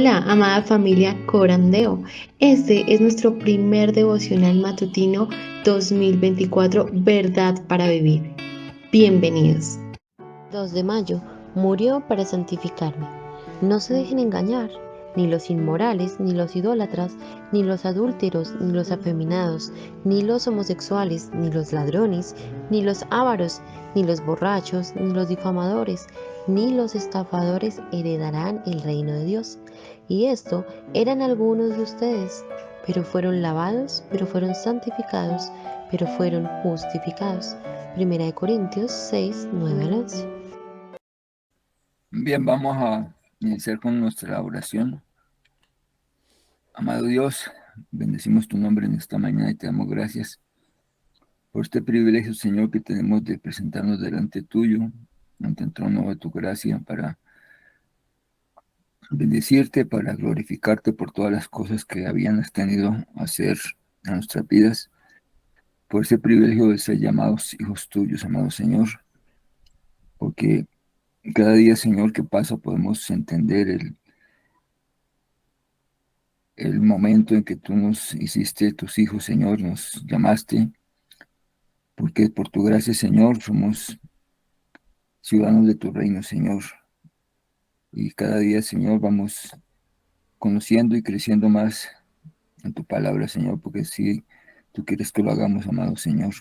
Hola, amada familia Corandeo. Este es nuestro primer devocional matutino 2024, Verdad para Vivir. Bienvenidos. 2 de mayo, murió para santificarme. No se dejen engañar, ni los inmorales, ni los idólatras, ni los adúlteros, ni los afeminados, ni los homosexuales, ni los ladrones, ni los ávaros, ni los borrachos, ni los difamadores, ni los estafadores heredarán el reino de Dios. Y esto eran algunos de ustedes, pero fueron lavados, pero fueron santificados, pero fueron justificados. 1 Corintios 6, 9 al 11. Bien, vamos a iniciar con nuestra oración. Amado Dios, bendecimos tu nombre en esta mañana y te damos gracias por este privilegio, Señor, que tenemos de presentarnos delante tuyo, ante el trono de tu gracia, para bendecirte, para glorificarte por todas las cosas que habías tenido a hacer en nuestras vidas, por ese privilegio de ser llamados hijos tuyos, amado Señor, porque cada día, Señor, que pasa podemos entender el momento en que tú nos hiciste tus hijos, Señor, nos llamaste, porque por tu gracia, Señor, somos ciudadanos de tu reino, Señor. Y cada día, Señor, vamos conociendo y creciendo más en tu palabra, Señor, porque si tú quieres que lo hagamos, amado Señor.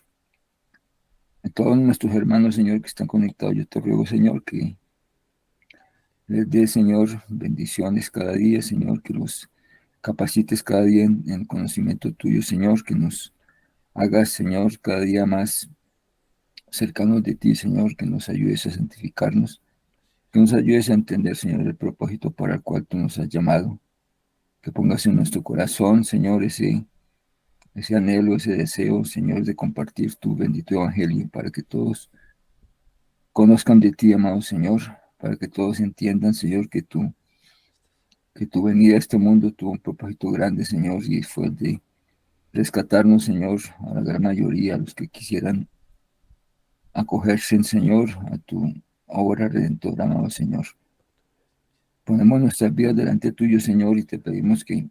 A todos nuestros hermanos, Señor, que están conectados, yo te ruego, Señor, que les dé, Señor, bendiciones cada día, Señor, que los capacites cada día en conocimiento tuyo, Señor, que nos hagas, Señor, cada día más cercanos de ti, Señor, que nos ayudes a santificarnos, que nos ayudes a entender, Señor, el propósito para el cual tú nos has llamado, que pongas en nuestro corazón, Señor, ese anhelo, ese deseo, Señor, de compartir tu bendito evangelio para que todos conozcan de ti, amado Señor, para que todos entiendan, Señor, que tu venida a este mundo tuvo un propósito grande, Señor, y fue el de rescatarnos, Señor, a la gran mayoría, a los que quisieran acogerse, Señor, a tu obra redentora, amado Señor. Ponemos nuestras vidas delante tuyo, Señor, y te pedimos que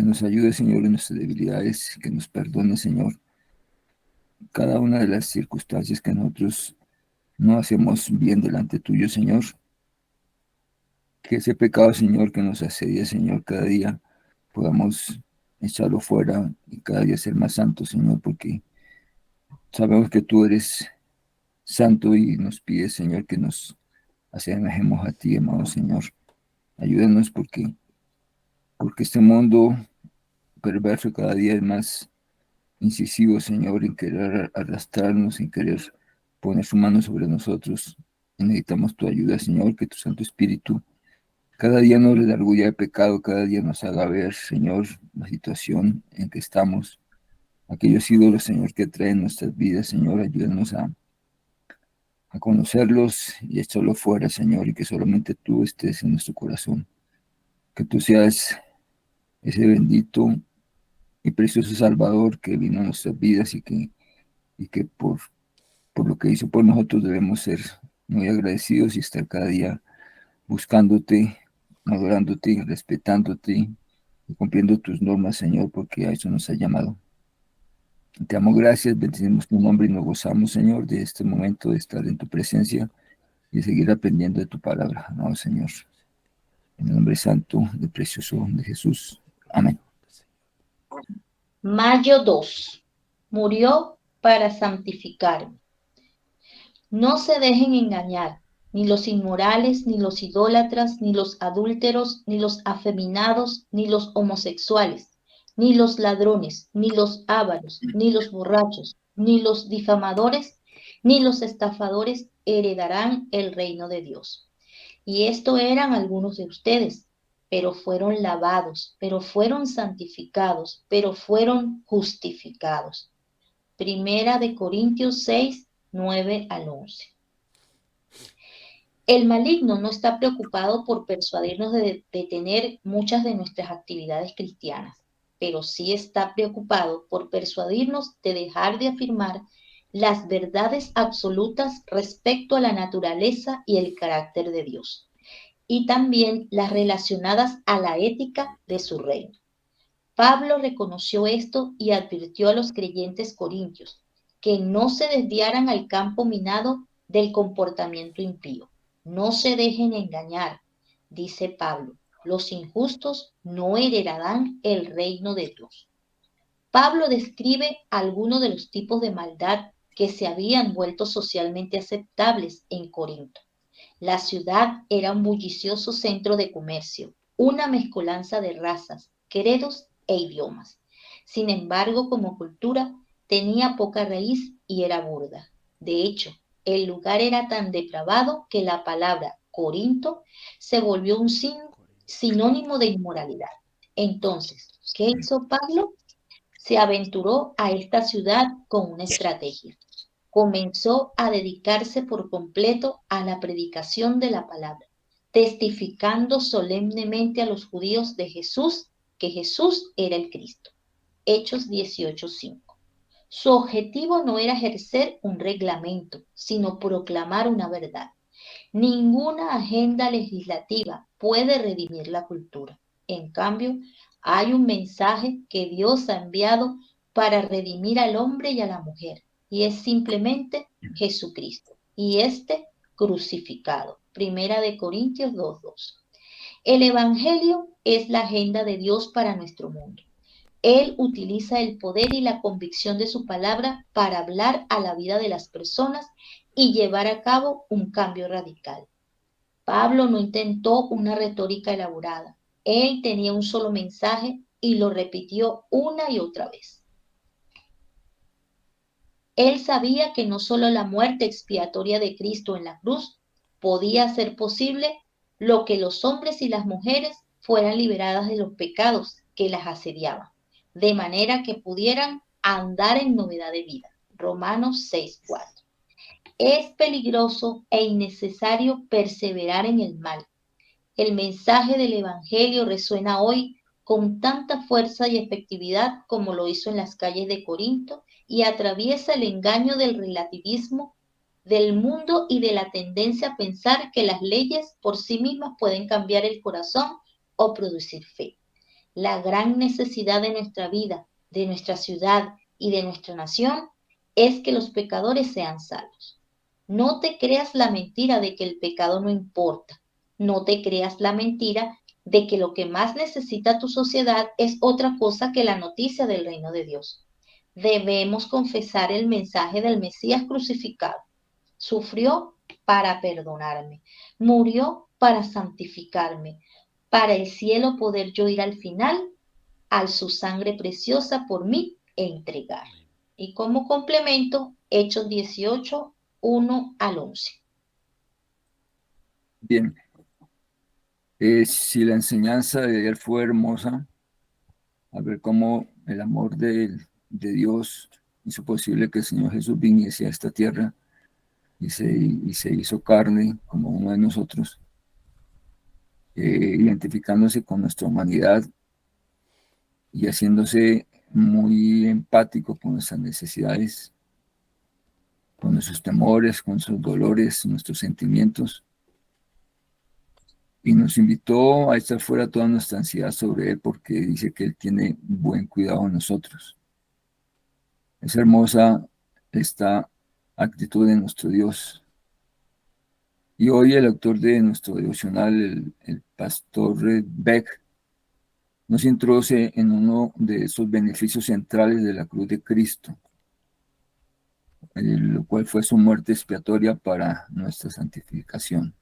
nos ayude, Señor, en nuestras debilidades, que nos perdone, Señor, cada una de las circunstancias que nosotros no hacemos bien delante tuyo, Señor. Que ese pecado, Señor, que nos asedia, Señor, cada día podamos echarlo fuera y cada día ser más santos, Señor, porque sabemos que tú eres santo y nos pides, Señor, que nos asemejemos a ti, amado Señor. Ayúdanos porque este mundo perverso cada día es más incisivo, Señor, en querer arrastrarnos, en querer poner su mano sobre nosotros. Y necesitamos tu ayuda, Señor, que tu Santo Espíritu cada día nos redarguya de pecado, cada día nos haga ver, Señor, la situación en que estamos. Aquellos ídolos, Señor, que traen nuestras vidas, Señor, ayúdanos a conocerlos y echarlos fuera, Señor, y que solamente tú estés en nuestro corazón. Que tú seas ese bendito y precioso Salvador que vino a nuestras vidas y que por lo que hizo por nosotros debemos ser muy agradecidos y estar cada día buscándote, adorándote, respetándote y cumpliendo tus normas, Señor, porque a eso nos ha llamado. Te damos gracias, bendecimos tu nombre y nos gozamos, Señor, de este momento de estar en tu presencia y de seguir aprendiendo de tu palabra, amado Señor. En el nombre santo y precioso de Jesús. Amén. Mayo 2. Murió para santificarme. No se dejen engañar, ni los inmorales, ni los idólatras, ni los adúlteros, ni los afeminados, ni los homosexuales, ni los ladrones, ni los ávaros, ni los borrachos, ni los difamadores, ni los estafadores heredarán el reino de Dios. Y esto eran algunos de ustedes, pero fueron lavados, pero fueron santificados, pero fueron justificados. 1 Corintios 6, 9 al 11. El maligno no está preocupado por persuadirnos de detener muchas de nuestras actividades cristianas, pero sí está preocupado por persuadirnos de dejar de afirmar las verdades absolutas respecto a la naturaleza y el carácter de Dios. y también las relacionadas a la ética de su reino. Pablo reconoció esto y advirtió a los creyentes corintios que no se desviaran al campo minado del comportamiento impío. No se dejen engañar, dice Pablo, los injustos no heredarán el reino de Dios. Pablo describe algunos de los tipos de maldad que se habían vuelto socialmente aceptables en Corinto. La ciudad era un bullicioso centro de comercio, una mezcolanza de razas, credos e idiomas. Sin embargo, como cultura, tenía poca raíz y era burda. De hecho, el lugar era tan depravado que la palabra Corinto se volvió un sinónimo de inmoralidad. Entonces, ¿qué hizo Pablo? Se aventuró a esta ciudad con una estrategia. Comenzó a dedicarse por completo a la predicación de la palabra, testificando solemnemente a los judíos de Jesús, que Jesús era el Cristo. Hechos 18:5. Su objetivo no era ejercer un reglamento, sino proclamar una verdad. Ninguna agenda legislativa puede redimir la cultura. En cambio, hay un mensaje que Dios ha enviado para redimir al hombre y a la mujer, y es simplemente Jesucristo, y este crucificado. Primera de Corintios 2:2. El Evangelio es la agenda de Dios para nuestro mundo. Él utiliza el poder y la convicción de su palabra para hablar a la vida de las personas y llevar a cabo un cambio radical. Pablo no intentó una retórica elaborada. Él tenía un solo mensaje y lo repitió una y otra vez. Él sabía que no solo la muerte expiatoria de Cristo en la cruz podía hacer posible lo que los hombres y las mujeres fueran liberadas de los pecados que las asediaban, de manera que pudieran andar en novedad de vida. Romanos 6:4. Es peligroso e innecesario perseverar en el mal. El mensaje del Evangelio resuena hoy con tanta fuerza y efectividad como lo hizo en las calles de Corinto y atraviesa el engaño del relativismo del mundo y de la tendencia a pensar que las leyes por sí mismas pueden cambiar el corazón o producir fe. La gran necesidad de nuestra vida, de nuestra ciudad y de nuestra nación es que los pecadores sean salvos. No te creas la mentira de que el pecado no importa. No te creas la mentira de que lo que más necesita tu sociedad es otra cosa que la noticia del reino de Dios. Debemos confesar el mensaje del Mesías crucificado. Sufrió para perdonarme, murió para santificarme, para el cielo poder yo ir al final, al su sangre preciosa por mí e entregar. Y como complemento, Hechos 18, 1 al 11. Bien, si la enseñanza de ayer fue hermosa, a ver cómo el amor de Dios hizo posible que el Señor Jesús viniese a esta tierra y se hizo carne como uno de nosotros, identificándose con nuestra humanidad y haciéndose muy empático con nuestras necesidades, con nuestros temores, con nuestros dolores, nuestros sentimientos. Y nos invitó a echar fuera toda nuestra ansiedad sobre Él porque dice que Él tiene buen cuidado de nosotros. Es hermosa esta actitud de nuestro Dios. Y hoy el autor de nuestro devocional, el pastor Beck, nos introduce en uno de esos beneficios centrales de la cruz de Cristo, lo cual fue su muerte expiatoria para nuestra santificación.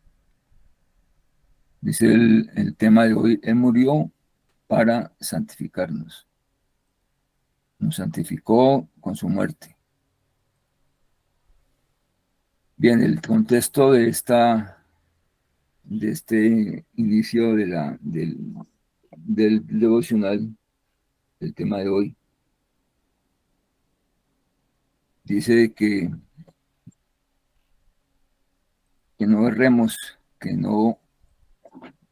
Dice el tema de hoy, Él murió para santificarnos. Nos santificó con su muerte. Bien, el contexto de este inicio del devocional, el tema de hoy, dice que no erremos, que no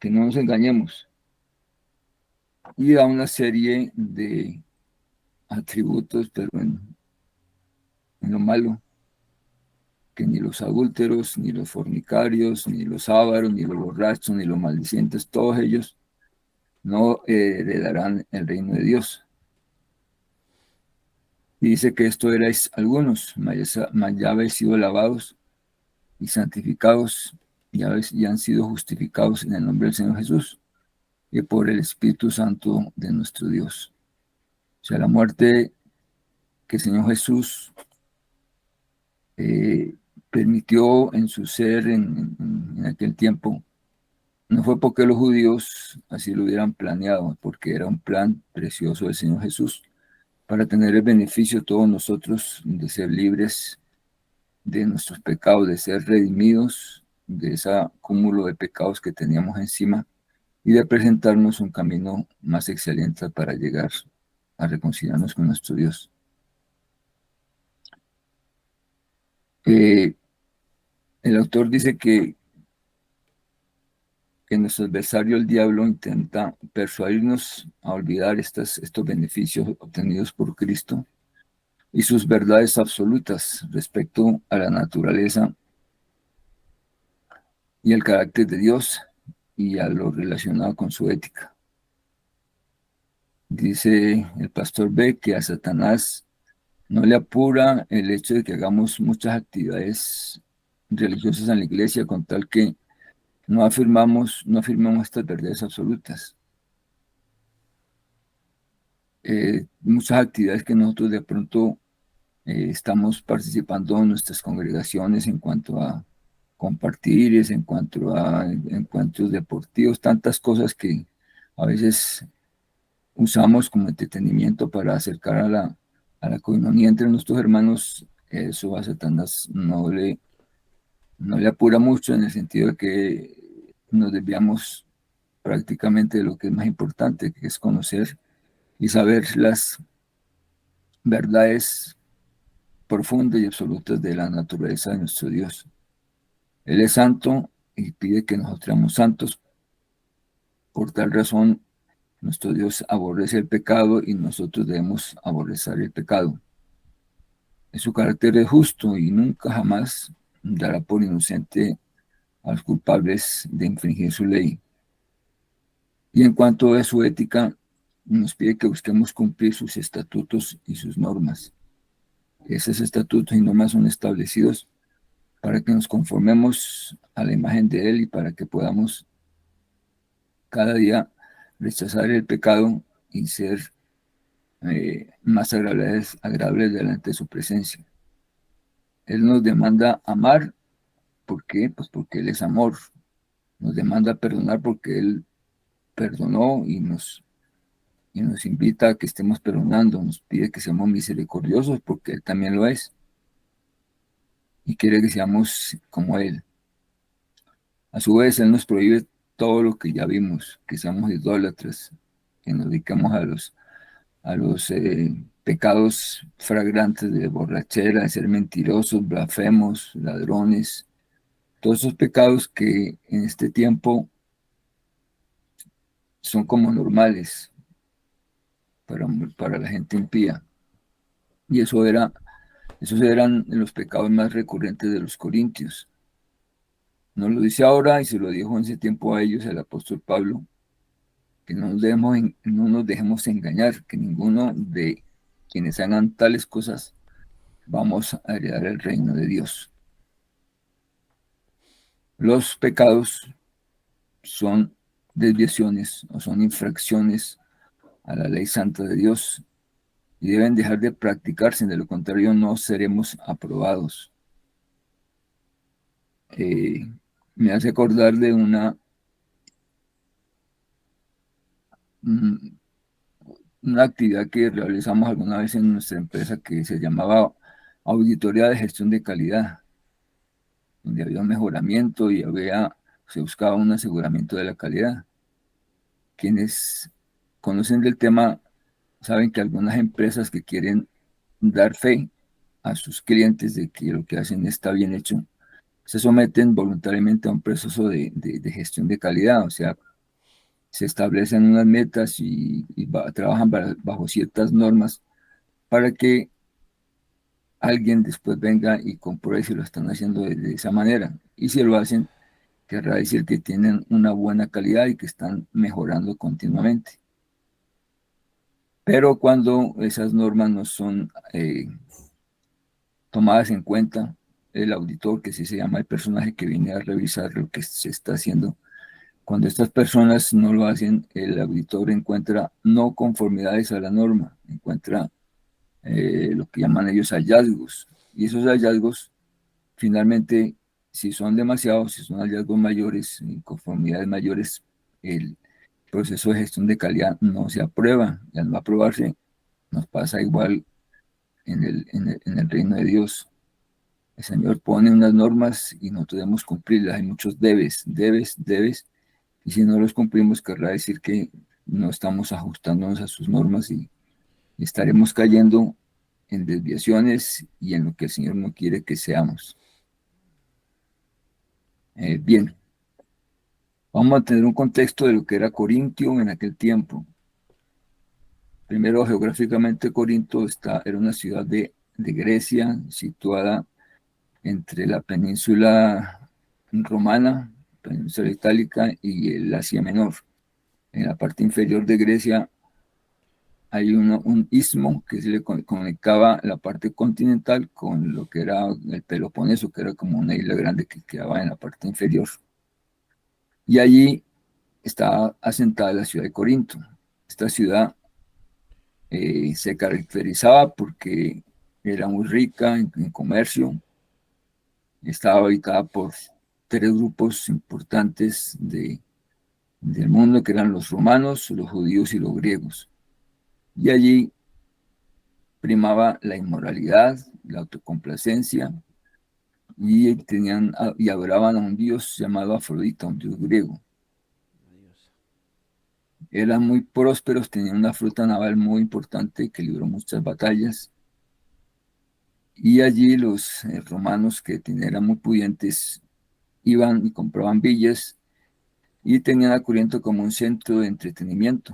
nos engañemos, y da una serie de atributos, pero en lo malo, que ni los adúlteros, ni los fornicarios, ni los ávaros, ni los borrachos, ni los maldicientes, todos ellos no heredarán el reino de Dios. Y dice que esto erais algunos, mas ya habéis sido lavados y santificados, y han sido justificados en el nombre del Señor Jesús y por el Espíritu Santo de nuestro Dios. O sea, la muerte que el Señor Jesús permitió en su ser en aquel tiempo, no fue porque los judíos así lo hubieran planeado, porque era un plan precioso del Señor Jesús para tener el beneficio de todos nosotros de ser libres de nuestros pecados, de ser redimidos de ese cúmulo de pecados que teníamos encima y de presentarnos un camino más excelente para llegar a reconciliarnos con nuestro Dios. El autor dice que nuestro adversario, el diablo, intenta persuadirnos a olvidar estos beneficios obtenidos por Cristo y sus verdades absolutas respecto a la naturaleza y el carácter de Dios y a lo relacionado con su ética. Dice el pastor B que a Satanás no le apura el hecho de que hagamos muchas actividades religiosas en la iglesia con tal que no afirmamos estas verdades absolutas. Muchas actividades que nosotros de pronto estamos participando en nuestras congregaciones en cuanto a compartir, en cuanto a encuentros deportivos, tantas cosas que a veces usamos como entretenimiento para acercar a la coinonía entre nuestros hermanos. Eso a Satanás no le apura mucho, en el sentido de que nos desviamos prácticamente de lo que es más importante, que es conocer y saber las verdades profundas y absolutas de la naturaleza de nuestro Dios. Él es santo y pide que nosotros seamos santos. Por tal razón, nuestro Dios aborrece el pecado y nosotros debemos aborrecer el pecado. Su carácter es justo y nunca jamás dará por inocente a los culpables de infringir su ley. Y en cuanto a su ética, nos pide que busquemos cumplir sus estatutos y sus normas. Esos estatutos y normas son establecidos para que nos conformemos a la imagen de Él y para que podamos cada día rechazar el pecado y ser más agradables delante de su presencia. Él nos demanda amar. ¿Por qué? Pues porque Él es amor. Nos demanda perdonar porque Él perdonó y nos invita a que estemos perdonando. Nos pide que seamos misericordiosos porque Él también lo es. Y quiere que seamos como Él. A su vez, Él nos prohíbe todo lo que ya vimos, que seamos idólatras, que nos dedicamos a los pecados flagrantes de borrachera, de ser mentirosos, blasfemos, ladrones, todos esos pecados que en este tiempo son como normales para la gente impía. Y esos eran los pecados más recurrentes de los corintios. Nos lo dice ahora y se lo dijo en ese tiempo a ellos el apóstol Pablo, que no nos dejemos engañar, que ninguno de quienes hagan tales cosas vamos a heredar el reino de Dios. Los pecados son desviaciones o son infracciones a la ley santa de Dios y deben dejar de practicarse, de lo contrario no seremos aprobados. Me hace acordar de una actividad que realizamos alguna vez en nuestra empresa que se llamaba auditoría de gestión de calidad, donde había un mejoramiento y se buscaba un aseguramiento de la calidad. Quienes conocen del tema saben que algunas empresas que quieren dar fe a sus clientes de que lo que hacen está bien hecho, se someten voluntariamente a un proceso de gestión de calidad, o sea, se establecen unas metas y trabajan bajo ciertas normas para que alguien después venga y compruebe si lo están haciendo de esa manera. Y si lo hacen, querrá decir que tienen una buena calidad y que están mejorando continuamente. Pero cuando esas normas no son tomadas en cuenta, el auditor, que sí se llama el personaje que viene a revisar lo que se está haciendo, cuando estas personas no lo hacen, el auditor encuentra no conformidades a la norma, encuentra lo que llaman ellos hallazgos. Y esos hallazgos, finalmente, si son demasiados, si son hallazgos mayores, conformidades mayores, el proceso de gestión de calidad no se aprueba. Y al no aprobarse, nos pasa igual en el reino de Dios. El Señor pone unas normas y nosotros debemos cumplirlas. Hay muchos debes, debes, debes. Y si no los cumplimos, querrá decir que no estamos ajustándonos a sus normas y estaremos cayendo en desviaciones y en lo que el Señor no quiere que seamos. Bien, vamos a tener un contexto de lo que era Corintio en aquel tiempo. Primero, geográficamente, Corinto era una ciudad de Grecia, situada entre la península romana, península itálica y el Asia Menor. En la parte inferior de Grecia hay un istmo que se le conectaba la parte continental con lo que era el Peloponeso, que era como una isla grande que quedaba en la parte inferior. Y allí estaba asentada la ciudad de Corinto. Esta ciudad se caracterizaba porque era muy rica en comercio, estaba habitada por tres grupos importantes del mundo, que eran los romanos, los judíos y los griegos. Y allí primaba la inmoralidad, la autocomplacencia, y adoraban a un dios llamado Afrodita, un dios griego. Eran muy prósperos, tenían una flota naval muy importante que libró muchas batallas. Y allí los romanos, que eran muy pudientes, iban y compraban villas y tenían a Corinto como un centro de entretenimiento.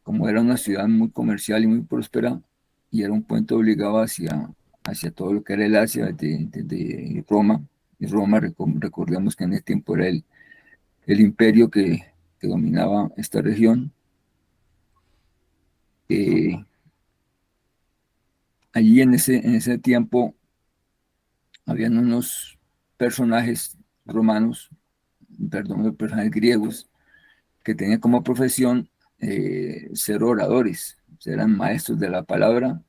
Como era una ciudad muy comercial y muy próspera, y era un puente obligado hacia todo lo que era el Asia, de Roma. Y Roma, recordemos que en ese tiempo era el imperio que dominaba esta región. Allí en ese tiempo habían unos personajes romanos, perdón, personajes griegos, que tenían como profesión ser oradores, eran maestros de la palabra,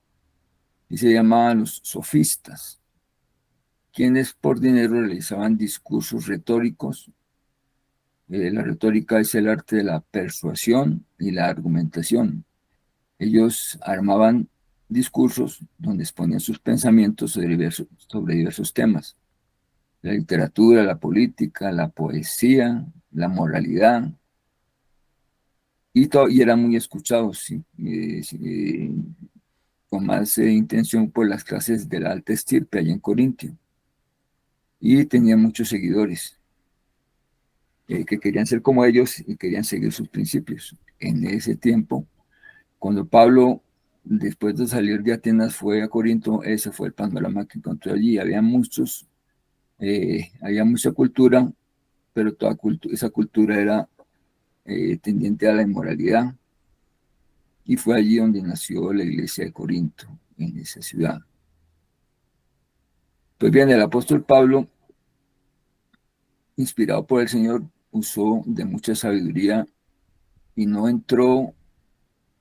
y se llamaban los sofistas, quienes por dinero realizaban discursos retóricos. La retórica es el arte de la persuasión y la argumentación. Ellos armaban discursos donde exponían sus pensamientos sobre diversos temas: la literatura, la política, la poesía, la moralidad, y eran muy escuchados, ¿sí? Con más intención por las clases de la alta estirpe allá en Corintio, y tenían muchos seguidores que querían ser como ellos y querían seguir sus principios. En ese tiempo, cuando Pablo, después de salir de Atenas, fue a Corinto, ese fue el panorama que encontró allí. Había mucha cultura, pero toda esa cultura era tendiente a la inmoralidad, y fue allí donde nació la iglesia de Corinto, en esa ciudad. Pues bien, el apóstol Pablo, inspirado por el Señor, usó de mucha sabiduría y no entró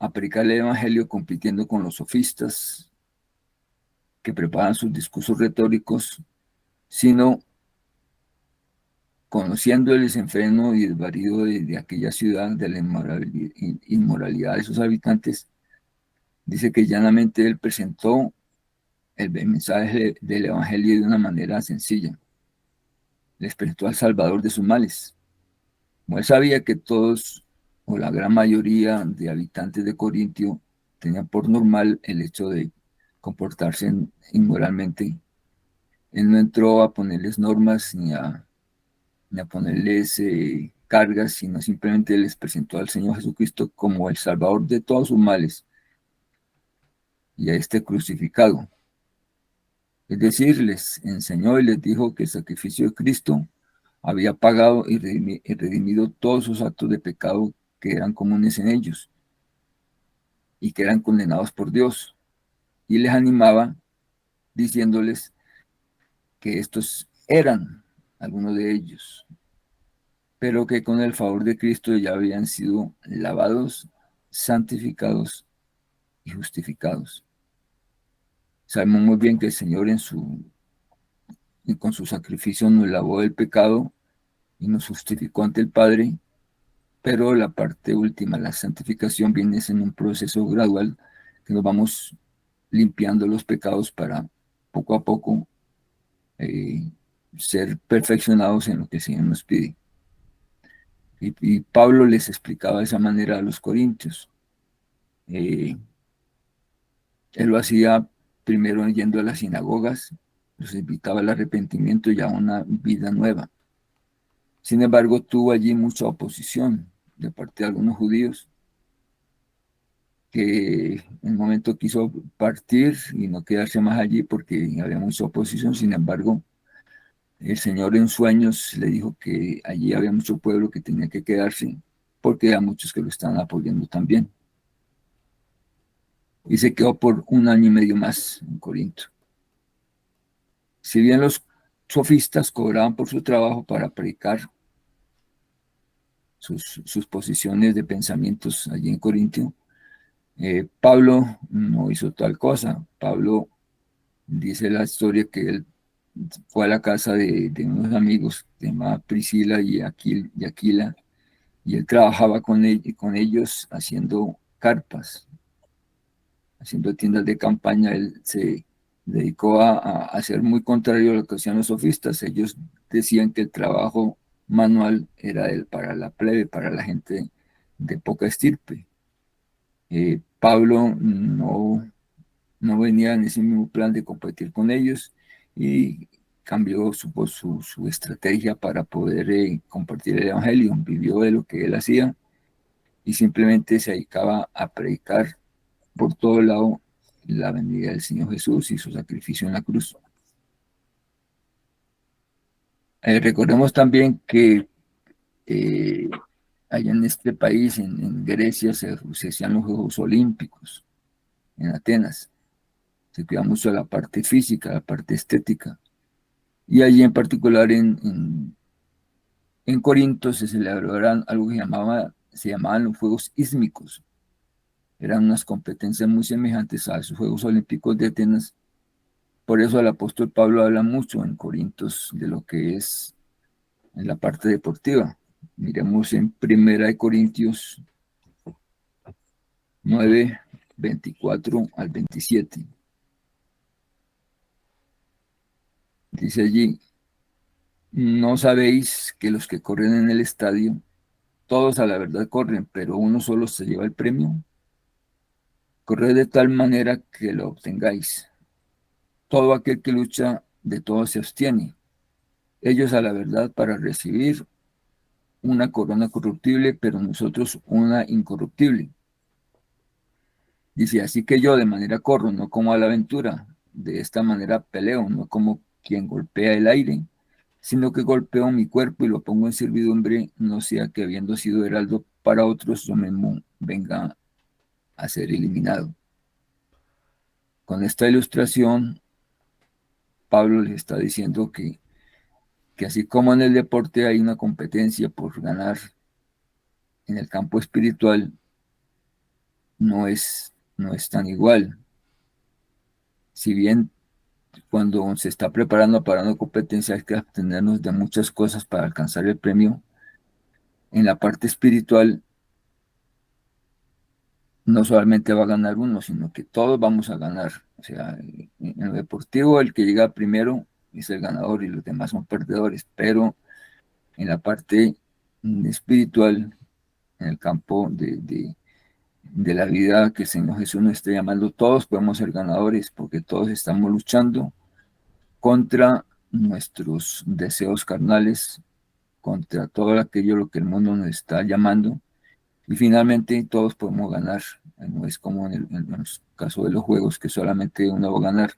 a predicar el evangelio compitiendo con los sofistas que preparan sus discursos retóricos, sino conociendo el desenfreno y desvarío de aquella ciudad, de la inmoralidad de sus habitantes. Dice que llanamente él presentó el mensaje del evangelio de una manera sencilla. Les presentó al Salvador de sus males. Como él sabía que todos, o la gran mayoría de habitantes de Corintio, tenían por normal el hecho de comportarse inmoralmente, él no entró a ponerles normas ni a ponerles cargas, sino simplemente les presentó al Señor Jesucristo como el Salvador de todos sus males y a este crucificado. Es decir, les enseñó y les dijo que el sacrificio de Cristo había pagado y redimido todos sus actos de pecado que eran comunes en ellos y que eran condenados por Dios. Y les animaba diciéndoles que estos eran algunos de ellos, pero que con el favor de Cristo ya habían sido lavados, santificados y justificados. Sabemos muy bien que el Señor con su sacrificio nos lavó del pecado y nos justificó ante el Padre, pero la parte última, la santificación, viene en un proceso gradual que nos vamos limpiando los pecados para poco a poco eh, ser perfeccionados en lo que el Señor nos pide. Y Pablo les explicaba de esa manera a los corintios. Él lo hacía primero yendo a las sinagogas, los invitaba al arrepentimiento y a una vida nueva. Sin embargo, tuvo allí mucha oposición de parte de algunos judíos que en un momento quiso partir y no quedarse más allí porque había mucha oposición. Sin embargo, el Señor en sueños le dijo que allí había mucho pueblo que tenía que quedarse porque había muchos que lo estaban apoyando también. Y se quedó por 1 año y medio más en Corinto. Si bien los sofistas cobraban por su trabajo para predicar sus posiciones de pensamientos allí en Corintio, Pablo no hizo tal cosa. Pablo dice la historia que él fue a la casa de unos amigos, se llamaba Priscila y Aquila, y él trabajaba con ellos haciendo carpas, haciendo tiendas de campaña. Él se dedicó a ser muy contrario a lo que hacían los sofistas. Ellos decían que el trabajo manual era para la plebe, para la gente de poca estirpe. Pablo no venía en ese mismo plan de competir con ellos y cambió su estrategia para poder compartir el evangelio. Vivió de lo que él hacía y simplemente se dedicaba a predicar por todo lado la venida del Señor Jesús y su sacrificio en la cruz. Recordemos también que allá en este país, en Grecia, se hacían los Juegos Olímpicos, en Atenas. Se cuida mucho la parte física, la parte estética. Y allí en particular en Corinto se celebraban algo que se llamaban los Juegos Ísmicos. Eran unas competencias muy semejantes a esos Juegos Olímpicos de Atenas. Por eso el apóstol Pablo habla mucho en Corintios de lo que es en la parte deportiva. Miremos en 1 Corintios 9, 24 al 27. Dice allí: ¿no sabéis que los que corren en el estadio, todos a la verdad corren, pero uno solo se lleva el premio? Corred de tal manera que lo obtengáis. Todo aquel que lucha, de todo se abstiene. Ellos a la verdad para recibir una corona corruptible, pero nosotros una incorruptible. Dice: así que yo de manera corro, no como a la aventura. De esta manera peleo, no como quien golpea el aire, sino que golpeo mi cuerpo y lo pongo en servidumbre, no sea que habiendo sido heraldo para otros, yo mismo venga a ser eliminado. Con esta ilustración, Pablo les está diciendo que así como en el deporte hay una competencia por ganar, en el campo espiritual no es tan igual. Si bien cuando se está preparando para una competencia hay que abstenernos de muchas cosas para alcanzar el premio, en la parte espiritual no solamente va a ganar uno, sino que todos vamos a ganar. O sea, en lo deportivo el que llega primero es el ganador y los demás son perdedores, pero en la parte espiritual, en el campo de la vida que el Señor Jesús nos está llamando, todos podemos ser ganadores porque todos estamos luchando contra nuestros deseos carnales, contra todo aquello lo que el mundo nos está llamando, y finalmente todos podemos ganar. No es como en el caso de los juegos que solamente uno va a ganar.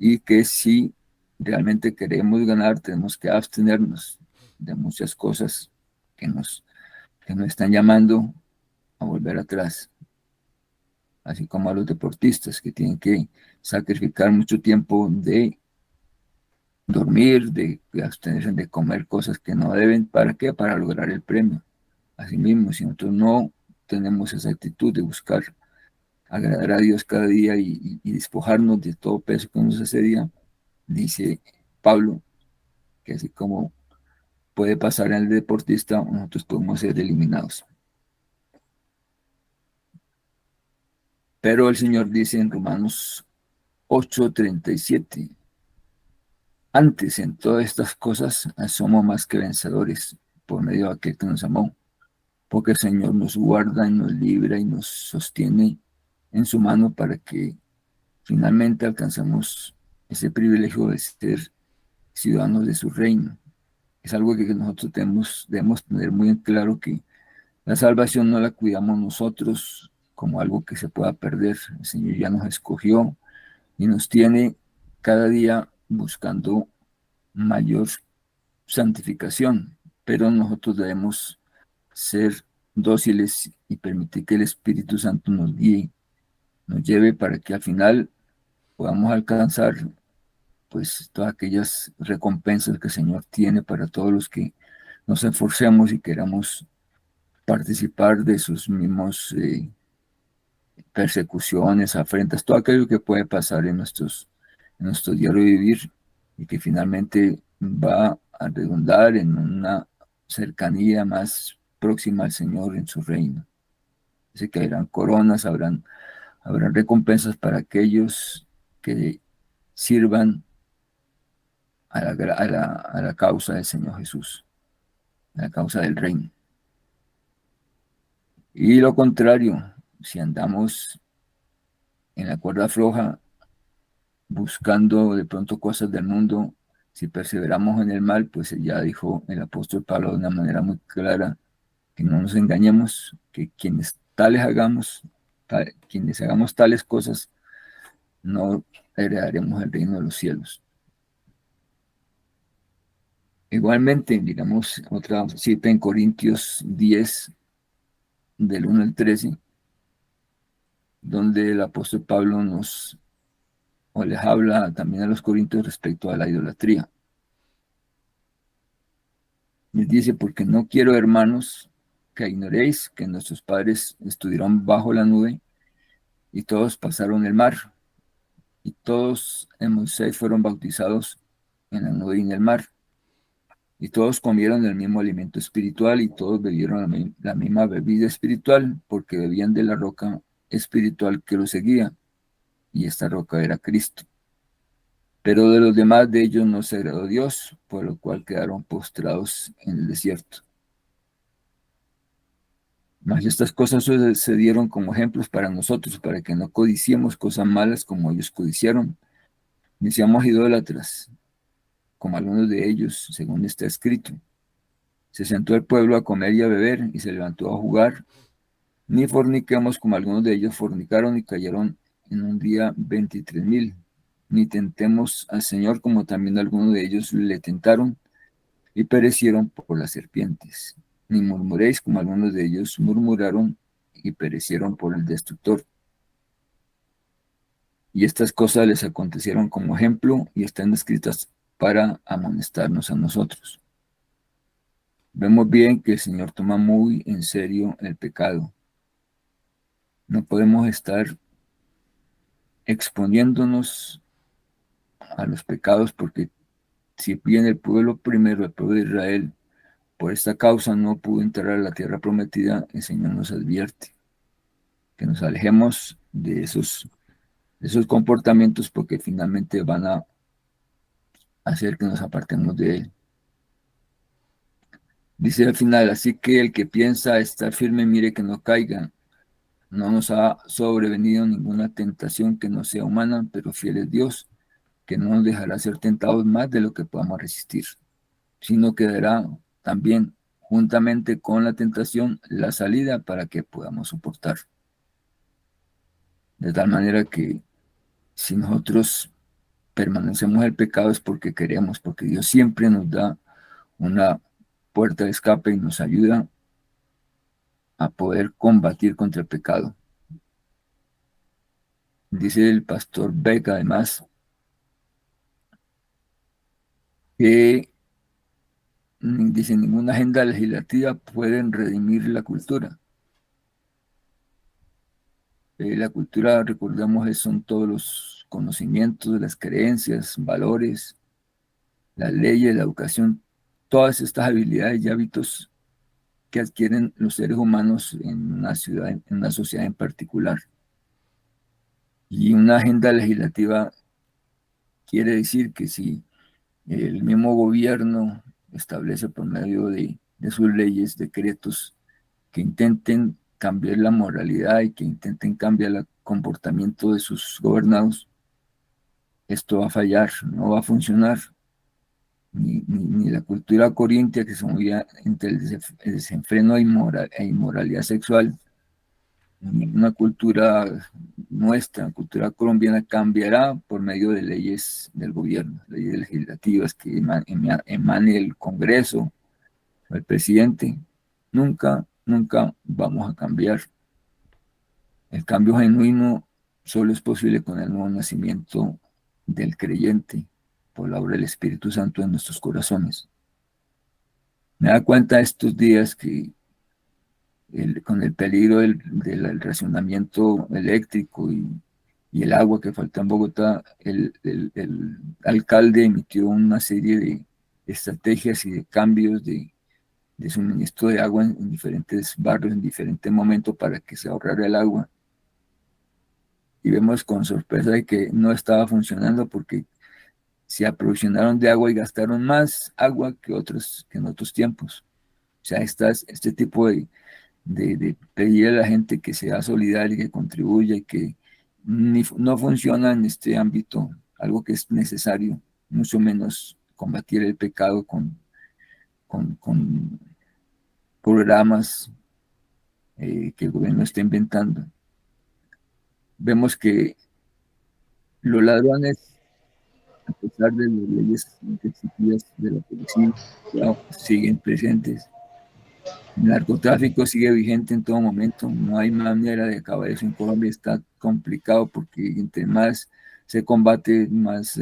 y que si realmente queremos ganar, tenemos que abstenernos de muchas cosas que nos están llamando a volver atrás, así como a los deportistas que tienen que sacrificar mucho tiempo de dormir, de abstenerse de comer cosas que no deben. ¿Para qué? Para lograr el premio. Asimismo, si nosotros no tenemos esa actitud de buscar agradar a Dios cada día y despojarnos de todo peso que nos asedia, dice Pablo, que así como puede pasar en el deportista, nosotros podemos ser eliminados. Pero el Señor dice en Romanos 8:37, antes en todas estas cosas somos más que vencedores por medio de aquel que nos amó, porque el Señor nos guarda y nos libra y nos sostiene en su mano para que finalmente alcancemos ese privilegio de ser ciudadanos de su reino. Es algo que nosotros debemos tener muy en claro, que la salvación no la cuidamos nosotros como algo que se pueda perder. El Señor ya nos escogió y nos tiene cada día buscando mayor santificación, pero nosotros debemos ser dóciles y permitir que el Espíritu Santo nos guíe, nos lleve para que al final podamos alcanzar pues todas aquellas recompensas que el Señor tiene para todos los que nos esforcemos y queramos participar de sus mismos persecuciones, afrentas, todo aquello que puede pasar en nuestro diario vivir y que finalmente va a redundar en una cercanía más próxima al Señor en su reino. Así que habrán coronas, habrán recompensas para aquellos que sirvan a la causa del Señor Jesús, a la causa del reino. Y lo contrario, si andamos en la cuerda floja, buscando de pronto cosas del mundo, si perseveramos en el mal, pues ya dijo el apóstol Pablo de una manera muy clara, que no nos engañemos, que quienes hagamos tales cosas, no heredaremos el reino de los cielos. Igualmente, digamos, otra cita en Corintios 10, del 1 al 13, donde el apóstol Pablo les habla también a los corintios respecto a la idolatría. Les dice, porque no quiero, hermanos, que ignoréis que nuestros padres estuvieron bajo la nube y todos pasaron el mar, y todos en Moisés fueron bautizados en la nube y en el mar, y todos comieron el mismo alimento espiritual y todos bebieron la misma bebida espiritual, porque bebían de la roca espiritual que los seguía, y esta roca era Cristo. Pero de los demás de ellos no se agradó Dios, por lo cual quedaron postrados en el desierto. Mas estas cosas se dieron como ejemplos para nosotros, para que no codiciemos cosas malas como ellos codiciaron, ni seamos idólatras, como algunos de ellos, según está escrito. Se sentó el pueblo a comer y a beber, y se levantó a jugar. Ni forniquemos como algunos de ellos fornicaron y cayeron en un día 23,000. Ni tentemos al Señor como también algunos de ellos le tentaron y perecieron por las serpientes. Ni murmuréis como algunos de ellos murmuraron y perecieron por el destructor. Y estas cosas les acontecieron como ejemplo y están escritas para amonestarnos a nosotros. Vemos bien que el Señor toma muy en serio el pecado. No podemos estar exponiéndonos a los pecados, porque si bien el pueblo primero, el pueblo de Israel, por esta causa no pudo entrar a la tierra prometida, el Señor nos advierte que nos alejemos de esos comportamientos, porque finalmente van a hacer que nos apartemos de Él. Dice al final, así que el que piensa estar firme, mire que no caiga. No nos ha sobrevenido ninguna tentación que no sea humana, pero fiel es Dios, que no nos dejará ser tentados más de lo que podamos resistir, sino que dará también juntamente con la tentación la salida para que podamos soportar. De tal manera que si nosotros permanecemos en el pecado es porque queremos, porque Dios siempre nos da una puerta de escape y nos ayuda a poder combatir contra el pecado. Dice el pastor Beck, además, que dice, ninguna agenda legislativa puede redimir la cultura. La cultura, recordemos, son todos los conocimientos, las creencias, valores, las leyes, la educación, todas estas habilidades y hábitos que adquieren los seres humanos en una ciudad, en una sociedad en particular. Y una agenda legislativa quiere decir que si el mismo gobierno establece por medio de sus leyes, decretos, que intenten cambiar la moralidad y que intenten cambiar el comportamiento de sus gobernados, esto va a fallar, no va a funcionar. Ni la cultura corintia que se movía entre el desenfreno e inmoralidad sexual, ni una cultura nuestra, cultura colombiana, cambiará por medio de leyes del gobierno, leyes legislativas que emane el Congreso o el presidente. Nunca, nunca vamos a cambiar. El cambio genuino solo es posible con el nuevo nacimiento del creyente por la obra del Espíritu Santo en nuestros corazones. Me da cuenta estos días que con el peligro del racionamiento eléctrico y el agua que falta en Bogotá, el alcalde emitió una serie de estrategias y de cambios de suministro de agua en diferentes barrios, en diferentes momentos para que se ahorrara el agua. Y vemos con sorpresa de que no estaba funcionando porque se aprovisionaron de agua y gastaron más agua que en otros tiempos. O sea, este tipo de pedir a la gente que sea solidaria, que contribuya y que no funciona en este ámbito, algo que es necesario, mucho menos combatir el pecado con programas que el gobierno está inventando. Vemos que los ladrones, a pesar de las leyes restrictivas de la policía, siguen presentes. El narcotráfico sigue vigente en todo momento, no hay manera de acabar eso en Colombia, está complicado porque entre más se combate, más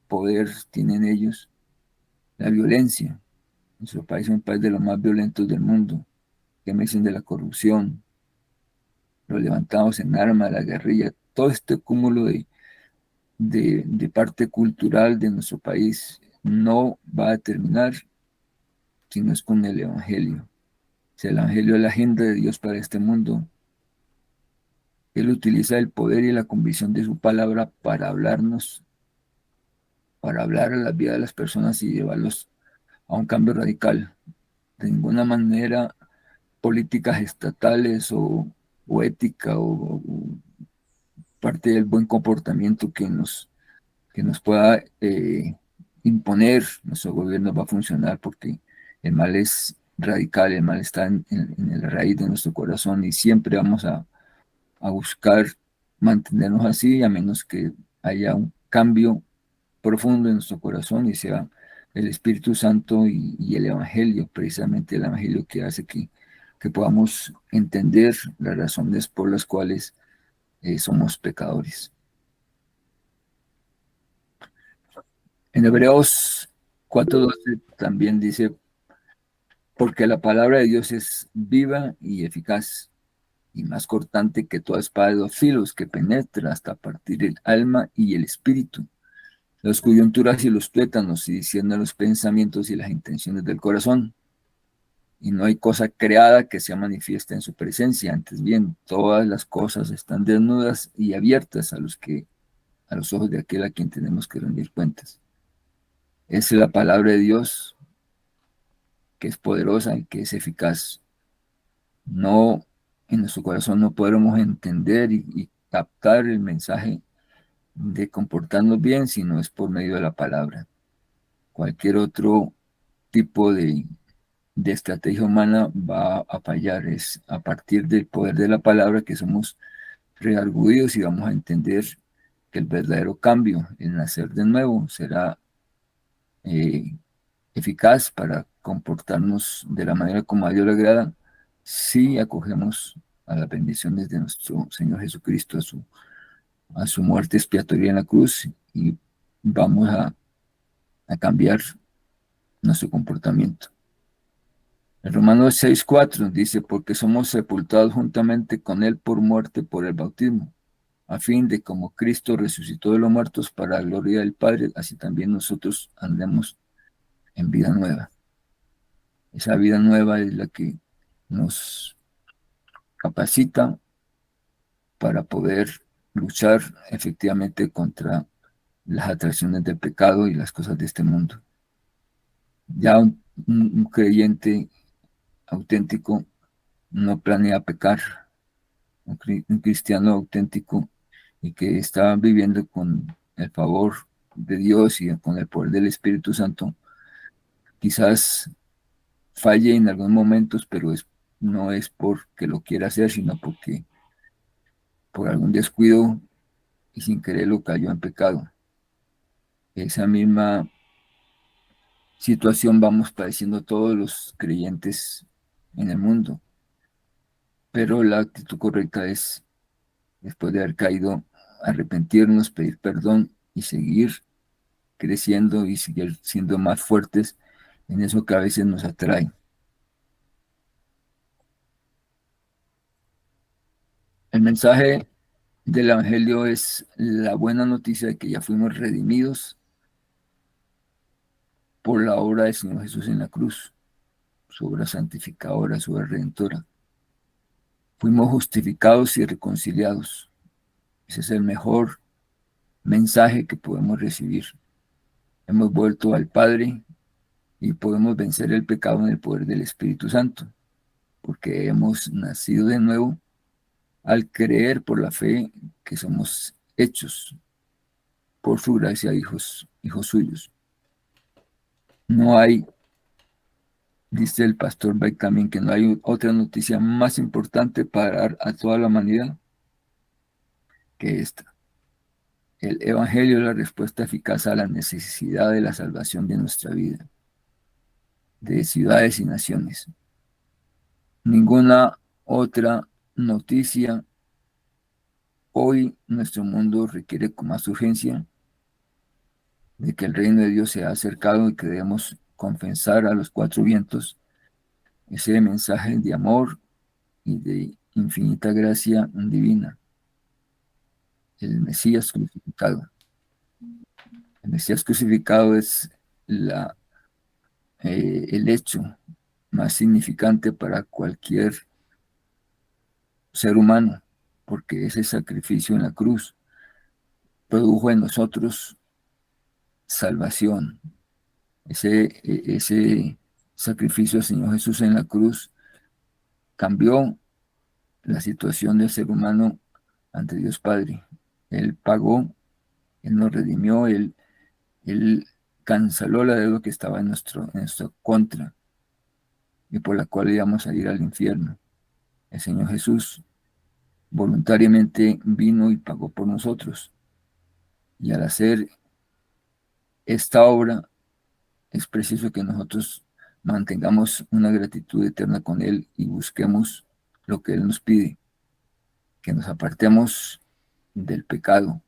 poder tienen ellos. La violencia, nuestro país es un país de los más violentos del mundo, que me dicen de la corrupción, los levantados en armas, la guerrilla, todo este cúmulo de parte cultural de nuestro país no va a terminar si no es con el Evangelio. Si el Evangelio es la agenda de Dios para este mundo, Él utiliza el poder y la convicción de su palabra para hablarnos, para hablar a la vida de las personas y llevarlos a un cambio radical. De ninguna manera políticas estatales o ética o parte del buen comportamiento que nos pueda imponer nuestro gobierno va a funcionar porque el mal es radical, el mal está en la raíz de nuestro corazón y siempre vamos a buscar mantenernos así a menos que haya un cambio profundo en nuestro corazón y sea el Espíritu Santo y el Evangelio, precisamente el Evangelio que hace que podamos entender las razones por las cuales somos pecadores. En Hebreos 4:12 también dice, porque la palabra de Dios es viva y eficaz y más cortante que toda espada de dos filos que penetra hasta partir el alma y el espíritu, las coyunturas y los tuétanos y diciendo los pensamientos y las intenciones del corazón. Y no hay cosa creada que sea manifiesta en su presencia, antes bien, todas las cosas están desnudas y abiertas a los ojos de aquel a quien tenemos que rendir cuentas. Es la palabra de Dios que es poderosa y que es eficaz. No, en nuestro corazón no podremos entender y captar el mensaje de comportarnos bien si no es por medio de la palabra. Cualquier otro tipo de estrategia humana va a fallar. Es a partir del poder de la palabra que somos redarguidos y vamos a entender que el verdadero cambio, el nacer de nuevo, será eficaz para comportarnos de la manera como a Dios le agrada si acogemos a las bendiciones de nuestro Señor Jesucristo, a su muerte expiatoria en la cruz, y vamos a cambiar nuestro comportamiento. En Romanos 6:4 dice, porque somos sepultados juntamente con Él por muerte por el bautismo, a fin de como Cristo resucitó de los muertos para la gloria del Padre, así también nosotros andemos en vida nueva. Esa vida nueva es la que nos capacita para poder luchar efectivamente contra las atracciones del pecado y las cosas de este mundo. Ya un creyente auténtico no planea pecar. Un cristiano auténtico y que está viviendo con el favor de Dios y con el poder del Espíritu Santo, quizás falle en algunos momentos, pero no es porque lo quiera hacer, sino porque por algún descuido y sin quererlo cayó en pecado. Esa misma situación vamos padeciendo todos los creyentes en el mundo, pero la actitud correcta es, después de haber caído, arrepentirnos, pedir perdón y seguir creciendo y seguir siendo más fuertes en eso que a veces nos atrae. El mensaje del Evangelio es la buena noticia de que ya fuimos redimidos por la obra del Señor Jesús en la cruz, su obra santificadora, su obra redentora. Fuimos justificados y reconciliados. Ese es el mejor mensaje que podemos recibir. Hemos vuelto al Padre y podemos vencer el pecado en el poder del Espíritu Santo, porque hemos nacido de nuevo al creer por la fe que somos hechos por su gracia hijos suyos. No hay, dice el pastor Beck también, que no hay otra noticia más importante para dar a toda la humanidad que esta. El Evangelio es la respuesta eficaz a la necesidad de la salvación de nuestra vida, de ciudades y naciones. Ninguna otra noticia hoy nuestro mundo requiere con más urgencia de que el reino de Dios se ha acercado y que debemos confesar a los cuatro vientos ese mensaje de amor y de infinita gracia divina, el Mesías crucificado. El Mesías crucificado es el hecho más significante para cualquier ser humano, porque ese sacrificio en la cruz produjo en nosotros salvación. Ese sacrificio del Señor Jesús en la cruz cambió la situación del ser humano ante Dios Padre. Él pagó, Él nos redimió, Él canceló la deuda que estaba en nuestra contra y por la cual íbamos a ir al infierno. El Señor Jesús voluntariamente vino y pagó por nosotros. Y al hacer esta obra, es preciso que nosotros mantengamos una gratitud eterna con Él y busquemos lo que Él nos pide, que nos apartemos del pecado,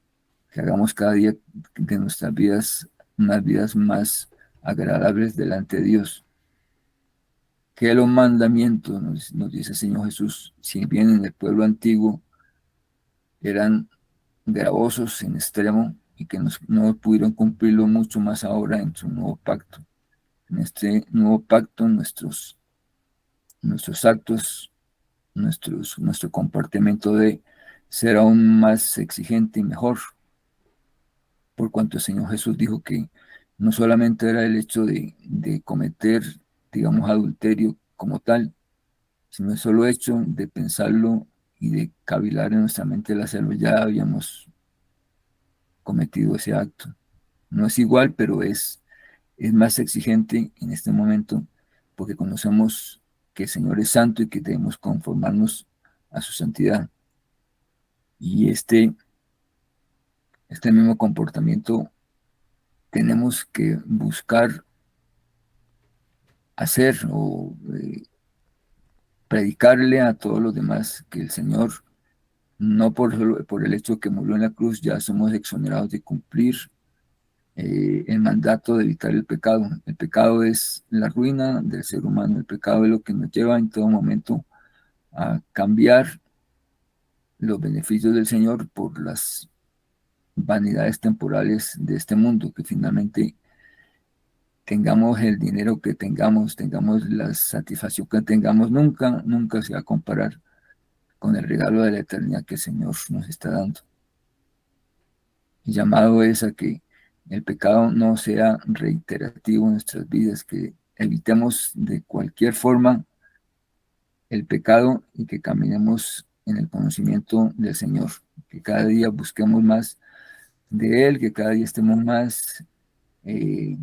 que hagamos cada día de nuestras vidas unas vidas más agradables delante de Dios. Que los mandamientos, nos dice el Señor Jesús, si bien en el pueblo antiguo eran gravosos en extremo y que no pudieron cumplirlo mucho más ahora en su nuevo pacto. En este nuevo pacto, nuestros actos, nuestro comportamiento de ser aún más exigente y mejor, por cuanto el Señor Jesús dijo que no solamente era el hecho de cometer, digamos, adulterio como tal, sino el solo hecho de pensarlo y de cavilar en nuestra mente el hacerlo, ya habíamos cometido ese acto. No es igual, pero es más exigente en este momento porque conocemos que el Señor es santo y que debemos conformarnos a su santidad. Y este este mismo comportamiento tenemos que buscar hacer o predicarle a todos los demás que el Señor, no por el hecho que murió en la cruz, ya somos exonerados de cumplir el mandato de evitar el pecado. El pecado es la ruina del ser humano, el pecado es lo que nos lleva en todo momento a cambiar los beneficios del Señor por las vanidades temporales de este mundo, que finalmente tengamos el dinero que tengamos la satisfacción que tengamos, nunca se va a comparar con el regalo de la eternidad que el Señor nos está dando. El llamado es a que el pecado no sea reiterativo en nuestras vidas, que evitemos de cualquier forma el pecado y que caminemos en el conocimiento del Señor, que cada día busquemos más de Él, que cada día estemos más eh,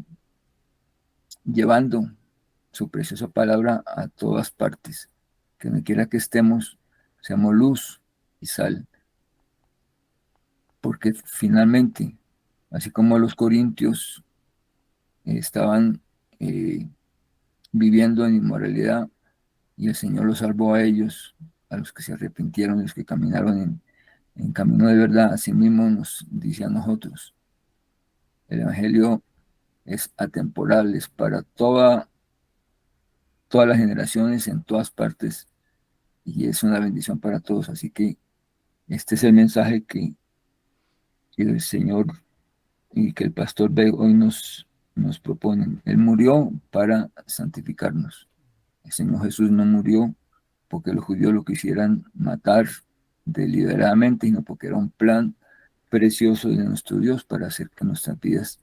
llevando su preciosa palabra a todas partes, que donde quiera que estemos, seamos luz y sal, porque finalmente, así como los corintios estaban eh, viviendo en inmoralidad y el Señor los salvó a ellos, a los que se arrepintieron, a los que caminaron en camino de verdad, así mismo nos dice a nosotros. El Evangelio es atemporal, es para todas las generaciones, en todas partes, y es una bendición para todos. Así que este es el mensaje que el Señor y que el pastor B hoy nos proponen. Él murió para santificarnos. El Señor Jesús no murió porque los judíos lo quisieran matar deliberadamente, sino porque era un plan precioso de nuestro Dios para hacer que nuestras vidas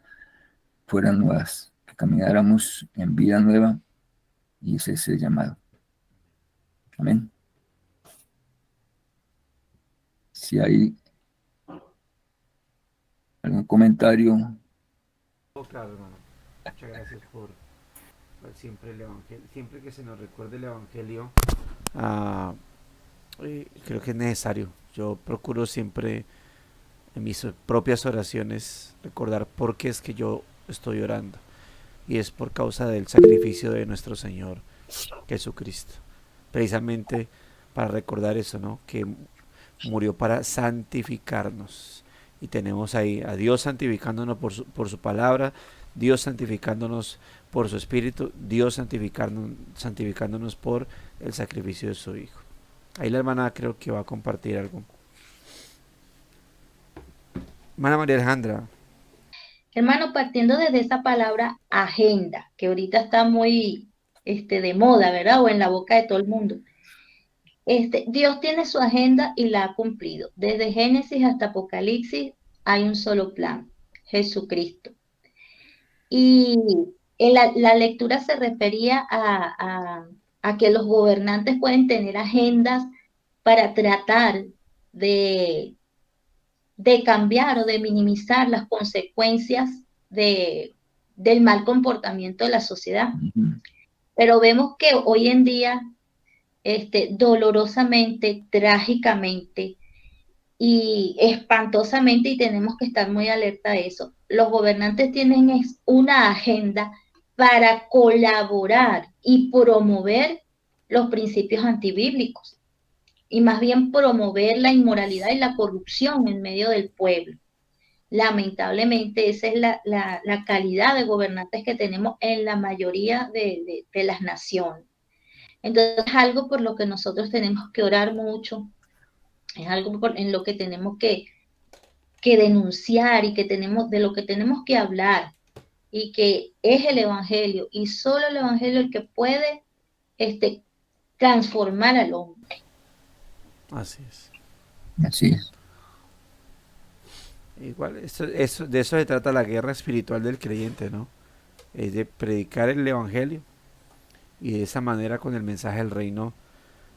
fueran nuevas, que camináramos en vida nueva, y ese es el llamado. Amén. Si hay algún comentario. Oh, claro, hermano. Muchas gracias por siempre el evangelio, siempre que se nos recuerde el evangelio, ah, creo que es necesario. Yo procuro siempre en mis propias oraciones recordar por qué es que yo estoy orando. Y es por causa del sacrificio de nuestro Señor Jesucristo. Precisamente para recordar eso, ¿no? Que murió para santificarnos. Y tenemos ahí a Dios santificándonos por su palabra, Dios santificándonos por su espíritu, Dios santificándonos por el sacrificio de su Hijo. Ahí la hermana creo que va a compartir algo. Hermana María Alejandra. Hermano, partiendo desde esa palabra agenda, que ahorita está muy de moda, ¿verdad? O en la boca de todo el mundo. Dios tiene su agenda y la ha cumplido. Desde Génesis hasta Apocalipsis hay un solo plan, Jesucristo. Y en la lectura se refería a que los gobernantes pueden tener agendas para tratar de, de cambiar o de minimizar las consecuencias del mal comportamiento de la sociedad. Pero vemos que hoy en día, dolorosamente, trágicamente y espantosamente, y tenemos que estar muy alerta de eso, los gobernantes tienen una agenda para colaborar y promover los principios antibíblicos, y más bien promover la inmoralidad y la corrupción en medio del pueblo. Lamentablemente esa es la calidad de gobernantes que tenemos en la mayoría de las naciones. Entonces es algo por lo que nosotros tenemos que orar mucho, es algo en lo que tenemos que denunciar y de lo que tenemos que hablar, y que es el Evangelio y solo el Evangelio el que puede transformar al hombre. Así es. Así es. Igual, de eso se trata la guerra espiritual del creyente, ¿no? Es de predicar el evangelio y de esa manera con el mensaje del reino,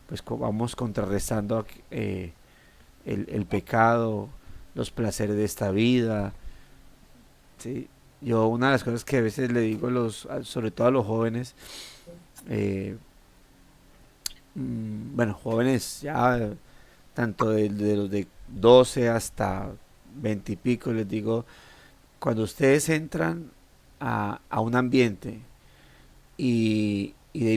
pues vamos contrarrestando el pecado, los placeres de esta vida. ¿Sí? Yo una de las cosas que a veces le digo sobre todo a los jóvenes, bueno, jóvenes ya tanto de los de 12 hasta 20 y pico, les digo, cuando ustedes entran a un ambiente y de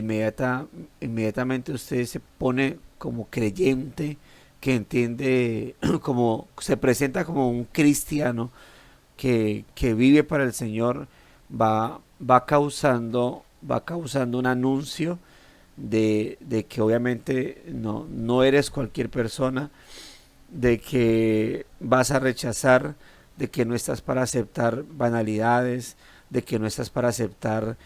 inmediatamente usted se pone como creyente, que entiende, como se presenta como un cristiano que vive para el Señor, va causando un anuncio de que obviamente no eres cualquier persona, de que vas a rechazar, de que no estás para aceptar banalidades, de que no estás para aceptar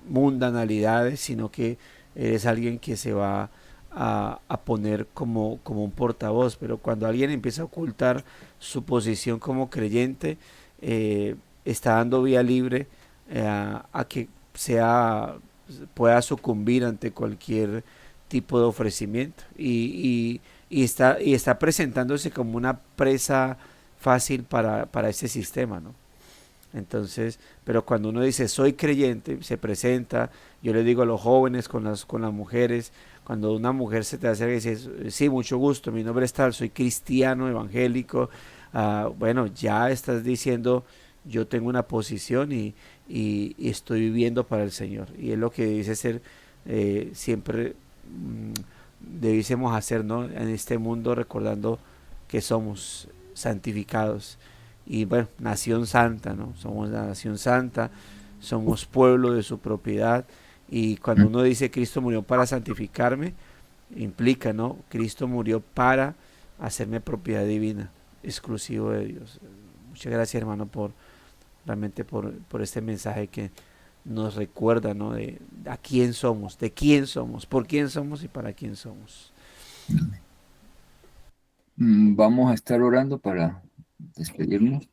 mundanalidades, sino que eres alguien que se va a poner como un portavoz. Pero cuando alguien empieza a ocultar su posición como creyente, está dando vía libre a que sea pueda sucumbir ante cualquier tipo de ofrecimiento y está presentándose como una presa fácil para este sistema, ¿no? Entonces, pero cuando uno dice soy creyente, se presenta, yo le digo a los jóvenes con las mujeres, cuando una mujer se te acerca y dice, sí, mucho gusto, mi nombre es tal, soy cristiano, evangélico, bueno, ya estás diciendo, yo tengo una posición y estoy viviendo para el Señor. Y es lo que dice ser siempre debiésemos hacer, ¿no? En este mundo recordando que somos santificados y bueno, nación santa, ¿no? Somos la nación santa, somos pueblo de su propiedad y cuando uno dice Cristo murió para santificarme, implica, ¿no? Cristo murió para hacerme propiedad divina, exclusivo de Dios. Muchas gracias, hermano, por realmente por este mensaje que nos recuerda, ¿no? De a quién somos, de quién somos, por quién somos y para quién somos. Vamos a estar orando para despedirnos.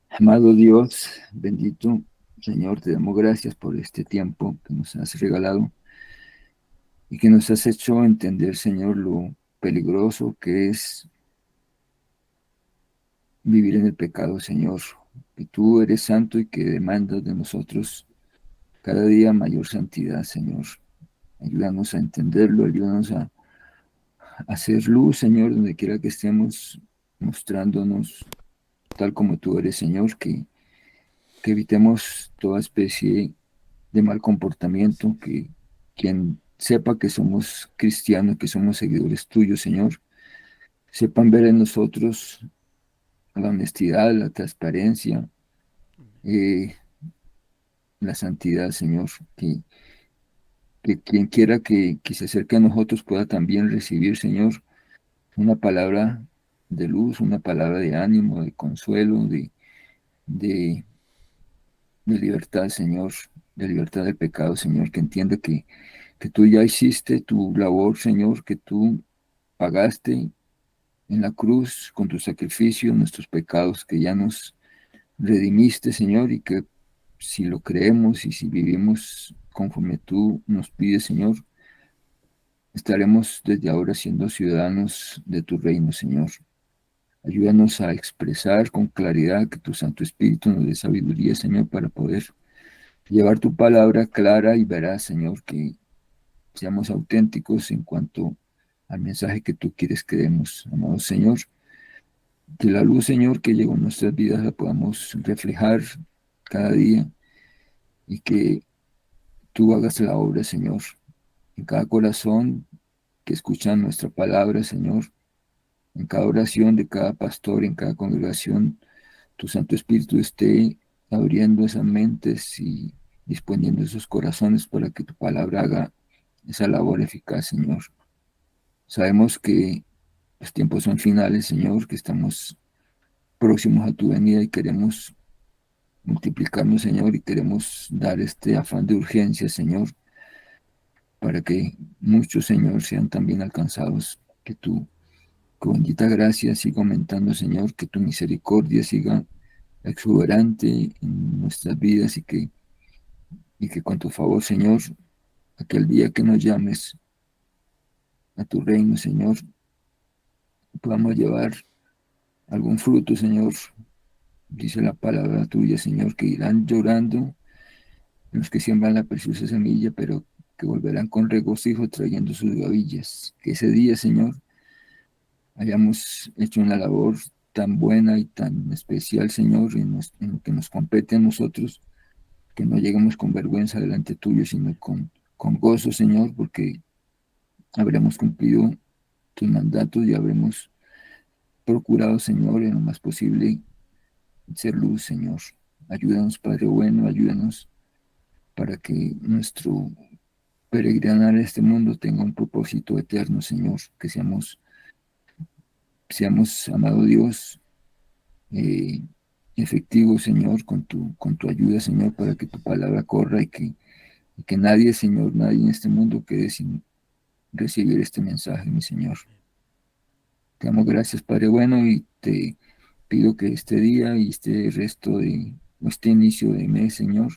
Amado Dios, bendito Señor, te damos gracias por este tiempo que nos has regalado y que nos has hecho entender, Señor, lo peligroso que es vivir en el pecado, Señor, que tú eres santo y que demandas de nosotros cada día mayor santidad, Señor. Ayúdanos a entenderlo, ayúdanos a hacer luz, Señor, donde quiera que estemos, mostrándonos tal como tú eres, Señor, que evitemos toda especie de mal comportamiento, que quien sepa que somos cristianos, que somos seguidores tuyos, Señor, sepan ver en nosotros la honestidad, la transparencia, eh, la santidad, Señor, que quien quiera que se acerque a nosotros pueda también recibir, Señor, una palabra de luz, una palabra de ánimo, de consuelo, de, de libertad, Señor, de libertad del pecado, Señor, que entienda que tú ya hiciste tu labor, Señor, que tú pagaste en la cruz con tu sacrificio nuestros pecados, que ya nos redimiste, Señor, y que si lo creemos y si vivimos conforme tú nos pides, Señor, estaremos desde ahora siendo ciudadanos de tu reino, Señor. Ayúdanos a expresar con claridad que tu Santo Espíritu nos dé sabiduría, Señor, para poder llevar tu palabra clara y veraz, Señor, que seamos auténticos en cuanto al mensaje que tú quieres que demos, amado Señor. Que la luz, Señor, que llegó a nuestras vidas la podamos reflejar cada día y que tú hagas la obra, Señor, en cada corazón que escucha nuestra palabra, Señor, en cada oración de cada pastor, en cada congregación, tu Santo Espíritu esté abriendo esas mentes y disponiendo esos corazones para que tu palabra haga esa labor eficaz, Señor. Sabemos que los tiempos son finales, Señor, que estamos próximos a tu venida y queremos multiplicarnos, Señor, y queremos dar este afán de urgencia, Señor, para que muchos, Señor, sean también alcanzados, que tu bendita gracia siga aumentando, Señor, que tu misericordia siga exuberante en nuestras vidas y que con tu favor, Señor, aquel día que nos llames a tu reino, Señor, podamos llevar algún fruto, Señor. Dice la palabra tuya, Señor, que irán llorando los que siembran la preciosa semilla, pero que volverán con regocijo trayendo sus gavillas. Que ese día, Señor, hayamos hecho una labor tan buena y tan especial, Señor, en lo que nos compete a nosotros, que no lleguemos con vergüenza delante tuyo, sino con gozo, Señor, porque habremos cumplido tus mandatos y habremos procurado, Señor, en lo más posible ser luz, Señor. Ayúdanos, Padre bueno, ayúdanos para que nuestro peregrinar a este mundo tenga un propósito eterno, Señor, que seamos, amado Dios, eh, efectivos, Señor, con tu ayuda, Señor, para que tu palabra corra y que nadie, Señor, nadie en este mundo quede sin recibir este mensaje, mi Señor. Te damos gracias, Padre bueno, y te pido que este día y este resto este inicio de mes, Señor,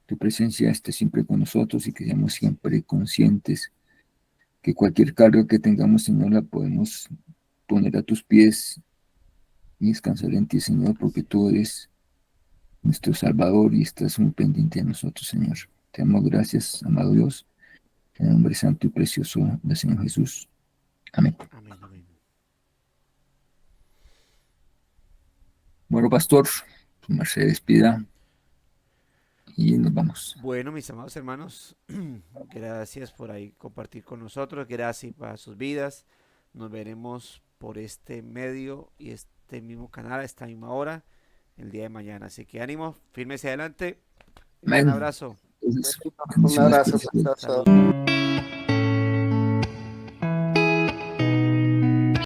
tu presencia esté siempre con nosotros y que seamos siempre conscientes que cualquier carga que tengamos, Señor, la podemos poner a tus pies y descansar en ti, Señor, porque tú eres nuestro Salvador y estás muy pendiente de nosotros, Señor. Te damos gracias, amado Dios, en el nombre santo y precioso del Señor Jesús. Amén. Amén, amén. Bueno, pastor, su merced despida y nos vamos. Bueno, mis amados hermanos, gracias por ahí compartir con nosotros, gracias para sus vidas. Nos veremos por este medio y este mismo canal a esta misma hora el día de mañana. Así que ánimo, fírmese adelante. Un gran Amén. abrazo. Entonces, Un bendiciones abrazo. para ustedes. Chao, chao. Salud.